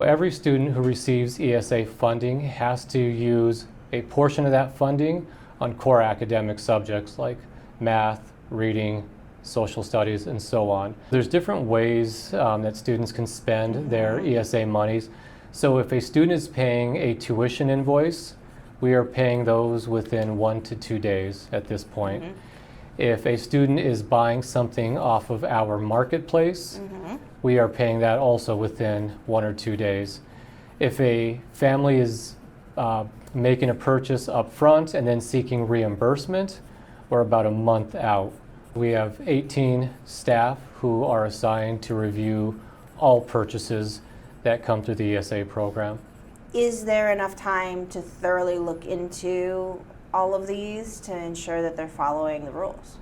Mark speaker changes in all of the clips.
Speaker 1: Every student who receives ESA funding has to use a portion of that funding on core academic subjects like math, reading, social studies, and so on. There's different ways that students can spend their ESA monies. So if a student is paying a tuition invoice, we are paying those within 1 to 2 days at this point. If a student is buying something off of our marketplace, we are paying that also within 1 or 2 days. If a family is making a purchase up front and then seeking reimbursement, we're about a month out. We have 18 staff who are assigned to review all purchases that come through the ESA program.
Speaker 2: Is there enough time to thoroughly look into all of these to ensure that they're following the rules?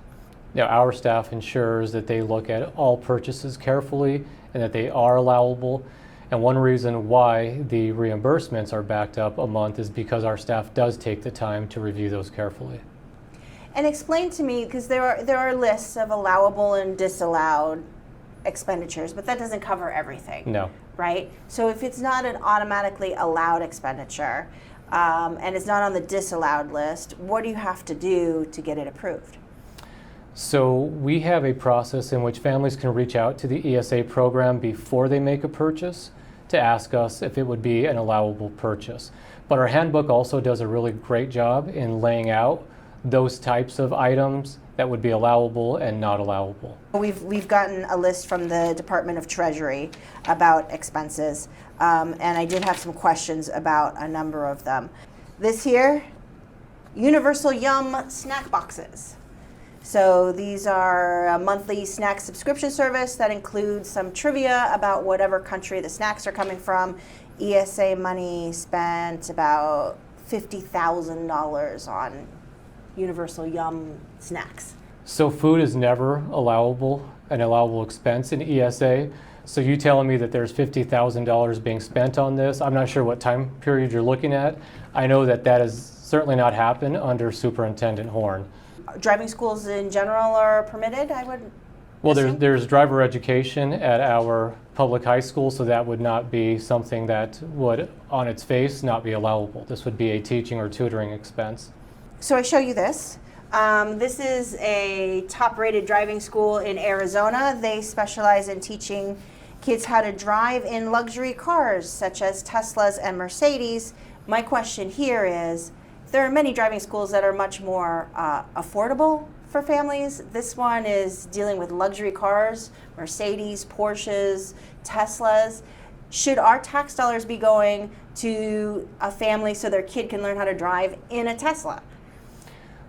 Speaker 1: Now, our staff ensures that they look at all purchases carefully and that they are allowable. And one reason why the reimbursements are backed up a month is because our staff does take the time to review those carefully.
Speaker 2: And explain to me, because there are lists of allowable and disallowed expenditures, but that doesn't cover everything.
Speaker 1: No.
Speaker 2: Right? So if it's not an automatically allowed expenditure and it's not on the disallowed list, what do you have to do to get it approved?
Speaker 1: So we have a process in which families can reach out to the ESA program before they make a purchase to ask us if it would be an allowable purchase. But our handbook also does a really great job in laying out those types of items that would be allowable and not allowable.
Speaker 2: We've gotten a list from the Department of Treasury about expenses, and I did have some questions about a number of them. This here, Universal Yum snack boxes. So these are a monthly snack subscription service that includes some trivia about whatever country the snacks are coming from. ESA money spent about $50,000 on Universal Yum snacks.
Speaker 1: So food is never an allowable expense in ESA. So you telling me that there's $50,000 being spent on this, I'm not sure what time period you're looking at. I know that that has certainly not happened under Superintendent Horn.
Speaker 2: Driving schools in general are permitted, I would
Speaker 1: Well,
Speaker 2: assume?
Speaker 1: there's driver education at our public high school, so that would not be something that would, on its face, not be allowable. This would be a teaching or tutoring expense.
Speaker 2: So I show you this. This is a top-rated driving school in Arizona. They specialize in teaching kids how to drive in luxury cars, such as Teslas and Mercedes. My question here is, there are many driving schools that are much more affordable for families. This one is dealing with luxury cars, Mercedes, Porsches, Teslas. Should our tax dollars be going to a family so their kid can learn how to drive in a Tesla?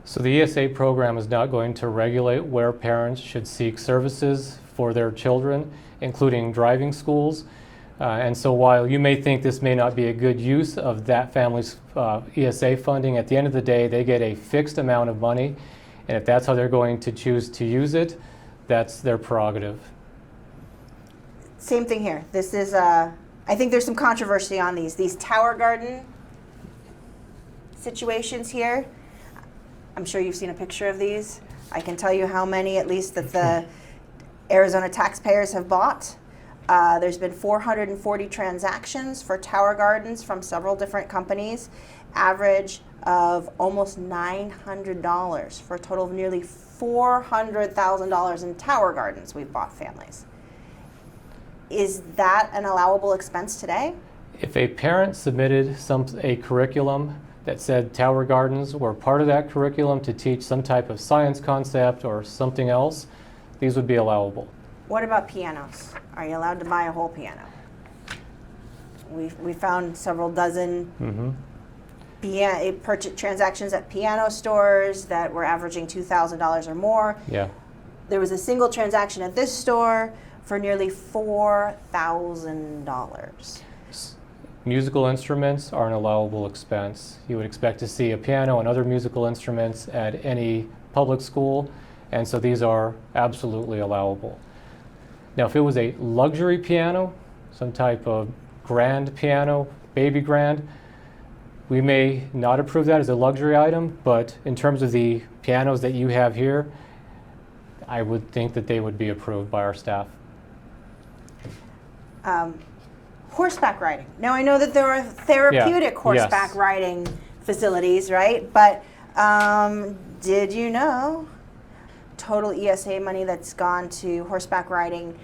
Speaker 1: So the ESA program is not going to regulate where parents should seek services for their children, including driving schools. And so while you may think this may not be a good use of that family's ESA funding, at the end of the day, they get a fixed amount of money. And if that's how they're going to choose to use it, that's their prerogative.
Speaker 2: Same thing here. This is, I think there's some controversy on these Tower Garden situations here. I'm sure you've seen a picture of these. I can tell you how many, at least, that the Arizona taxpayers have bought. There's been 440 transactions for Tower Gardens from several different companies, average of almost $900 for a total of nearly $400,000 in Tower Gardens we've bought families. Is that an allowable expense today?
Speaker 1: If a parent submitted a curriculum that said Tower Gardens were part of that curriculum to teach some type of science concept or something else, these would be allowable.
Speaker 2: What about pianos? Are you allowed to buy a whole piano? We found several dozen purchase transactions at piano stores that were averaging $2,000 or more.
Speaker 1: Yeah.
Speaker 2: There was a single transaction at this store for nearly $4,000.
Speaker 1: Musical instruments are an allowable expense. You would expect to see a piano and other musical instruments at any public school, and so these are absolutely allowable. Now, if it was a luxury piano, some type of grand piano, baby grand, we may not approve that as a luxury item, but in terms of the pianos that you have here, I would think that they would be approved by our staff.
Speaker 2: Horseback riding. Now I know that there are therapeutic horseback
Speaker 1: Yes.
Speaker 2: riding facilities, right? But did you know total ESA money that's gone to horseback riding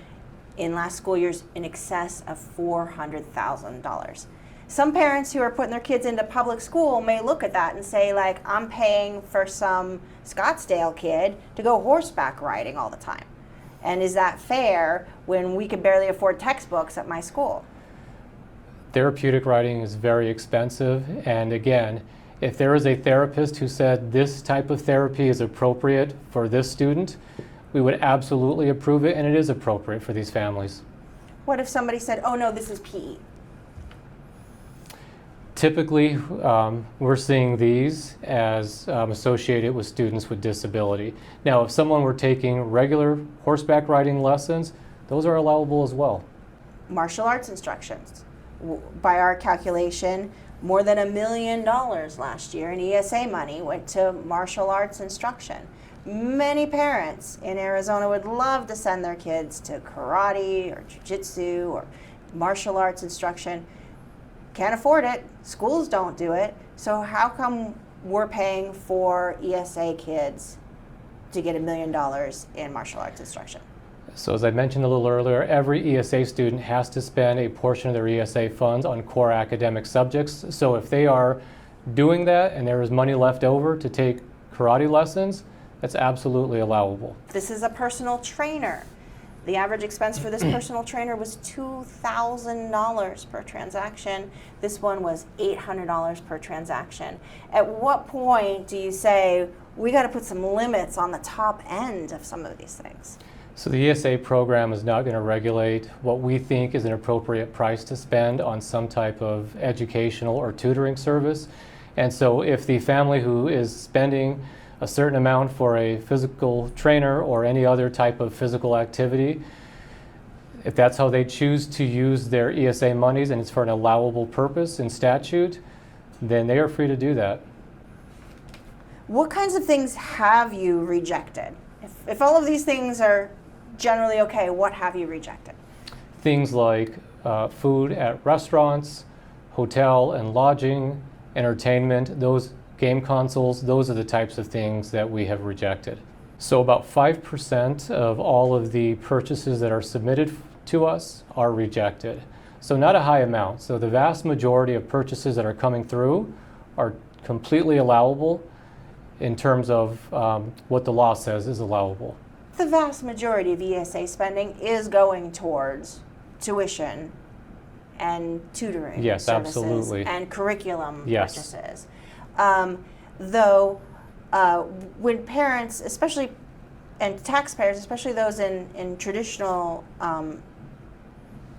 Speaker 2: in last school years in excess of $400,000? Some parents who are putting their kids into public school may look at that and say, like, I'm paying for some Scottsdale kid to go horseback riding all the time. And is that fair when we can barely afford textbooks at my school?
Speaker 1: Therapeutic riding is very expensive, and again, if there is a therapist who said this type of therapy is appropriate for this student, we would absolutely approve it, and it is appropriate for these families.
Speaker 2: What if somebody said, oh no, this is PE?
Speaker 1: Typically, we're seeing these as associated with students with disability. Now, if someone were taking regular horseback riding lessons, those are allowable as well.
Speaker 2: Martial arts instructions. By our calculation, more than $1 million last year in ESA money went to martial arts instruction. Many parents in Arizona would love to send their kids to karate or jiu-jitsu or martial arts instruction. Can't afford it. Schools don't do it. So how come we're paying for ESA kids to get $1 million in martial arts instruction?
Speaker 1: So as I mentioned a little earlier, every ESA student has to spend a portion of their ESA funds on core academic subjects. So if they are doing that and there is money left over to take karate lessons, that's absolutely allowable.
Speaker 2: This is a personal trainer. The average expense for this personal trainer was $2,000 per transaction. This one was $800 per transaction. At what point do you say, we got to put some limits on the top end of some of these things?
Speaker 1: So the ESA program is not going to regulate what we think is an appropriate price to spend on some type of educational or tutoring service. And so if the family who is spending a certain amount for a physical trainer or any other type of physical activity, if that's how they choose to use their ESA monies and it's for an allowable purpose in statute, then they are free to do that.
Speaker 2: What kinds of things have you rejected? If all of these things are generally okay, what have you rejected?
Speaker 1: Things like food at restaurants, hotel and lodging, entertainment, those game consoles, those are the types of things that we have rejected. So about 5% of all of the purchases that are submitted to us are rejected. So not a high amount. So the vast majority of purchases that are coming through are completely allowable in terms of what the law says is allowable.
Speaker 2: The vast majority of ESA spending is going towards tuition and tutoring
Speaker 1: Yes,
Speaker 2: services
Speaker 1: absolutely.
Speaker 2: and curriculum
Speaker 1: Yes.
Speaker 2: purchases. Though when parents, especially, and taxpayers, especially those in traditional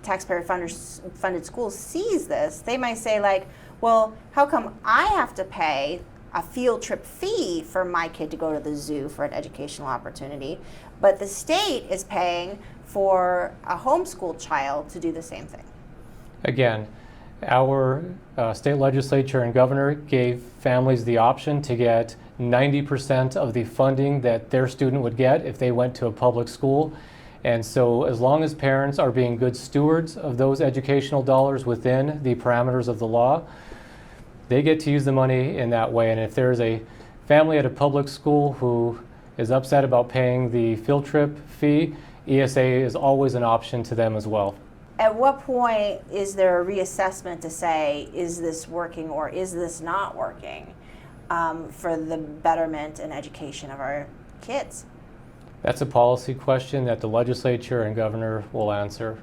Speaker 2: taxpayer funded schools, sees this, they might say like, well, how come I have to pay a field trip fee for my kid to go to the zoo for an educational opportunity, but the state is paying for a homeschooled child to do the same thing?
Speaker 1: Again, our state legislature and governor gave families the option to get 90% of the funding that their student would get if they went to a public school. And so as long as parents are being good stewards of those educational dollars within the parameters of the law, they get to use the money in that way. And if there's a family at a public school who is upset about paying the field trip fee, ESA is always an option to them as well.
Speaker 2: At what point is there a reassessment to say, is this working or is this not working for the betterment and education of our kids?
Speaker 1: That's a policy question that the legislature and governor will answer.